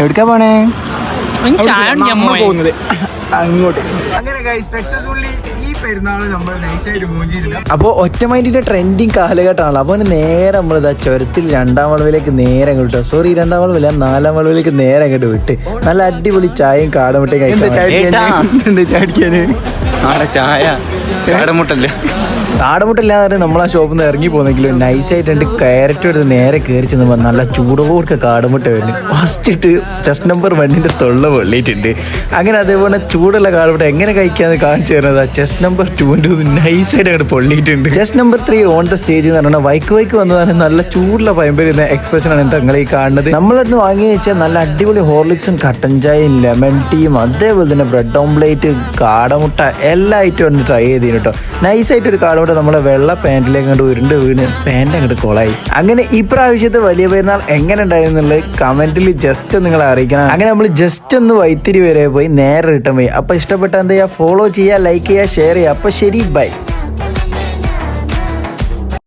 എവിടേക്കാ പോണേ? പോകുന്നത് അങ്ങോട്ട്. അങ്ങനെ സക്സസ്ഫുള്ളി ഈ പെരുന്നാൾ നമ്മൾ നൈസായിട്ട് മൂഞ്ചിയിട്ടില്ല. അപ്പോൾ ഒറ്റ മൈൻഡിന്റെ ട്രെൻഡിങ് കാലഘട്ടമാണല്ലോ. അപ്പോൾ നേരെ നമ്മളിതാ ചുരത്തിൽ 2ാം വളവിലേക്ക് നേരെ അങ്ങോട്ട്, സോറി 2ാം വളവില്ല 4ാം വളവിലേക്ക് നേരെ അങ്ങോട്ട് വിട്ട് നല്ല അടിപൊളി ചായയും കാടമുട്ടയും കഴിക്കാൻ. ചായ കാടമുട്ടല്ലേ, കാടമുട്ടില്ലാതെ നമ്മൾ ആ ഷോപ്പിൽ നിന്ന് ഇറങ്ങി പോകുന്നെങ്കിലും നൈസായിട്ട് രണ്ട് ക്യാരറ്റ് എടുത്ത് നേരെ കയറി ചെന്ന് നല്ല ചൂടോടുക്ക കാടമുട്ട വരുന്നു. ഫസ്റ്റ് ഇട്ട് ചെസ്റ്റ് നമ്പർ 1 തൊള്ള പൊള്ളിയിട്ടുണ്ട്. അങ്ങനെ അതേപോലെ ചൂടുള്ള കാടമുട്ട എങ്ങനെ കഴിക്കാന്ന് കാണിച്ചു തരുന്നത് ചെസ്റ്റ് നമ്പർ 2 നൈസായിട്ട് അങ്ങോട്ട് പൊള്ളിയിട്ടുണ്ട്. Chest number 3 on the stage എന്ന് പറഞ്ഞാൽ വൈക്ക് വന്നതാണ് നല്ല ചൂടുള്ള പയമ്പരുന്ന എക്സ്പ്രഷനാണ് നിങ്ങൾ ഈ കാണുന്നത്. നമ്മളടുത്ത് വാങ്ങി വെച്ചാൽ നല്ല അടിപൊളി ഹോർലിക്സും കട്ടൻ ചായയും ലെമൺ ടീയും അതേപോലെ തന്നെ ബ്രെഡ് ഓംപ്ലേറ്റ് കാടമുട്ട എല്ലാ ഐറ്റം ട്രൈ ചെയ്തിന് കേട്ടോ. നൈസായിട്ട് ഒരു കാടമുട്ട നമ്മളെ വെള്ള പാൻറ്റിലേക്ക് അങ്ങോട്ട് ഉരുണ്ട് വീണ് പാൻറ് അങ്ങോട്ട് കൊളായി. അങ്ങനെ ഈ പ്രാവശ്യത്തെ വലിയ പെരുന്നാൾ എങ്ങനെ ഉണ്ടായിരുന്നുള്ളത് കമന്റിൽ ജസ്റ്റ് നിങ്ങളെ അറിയിക്കണം. അങ്ങനെ നമ്മൾ ജസ്റ്റ് ഒന്ന് വൈത്തിരി വരെ പോയി നേരെ റിട്ടേൺ പോയി. അപ്പൊ ഇഷ്ടപ്പെട്ട എന്താ ചെയ്യുക, ഫോളോ ചെയ്യുക, ലൈക്ക് ചെയ്യുക, ഷെയർ ചെയ്യുക. അപ്പൊ ശരി, ബൈ.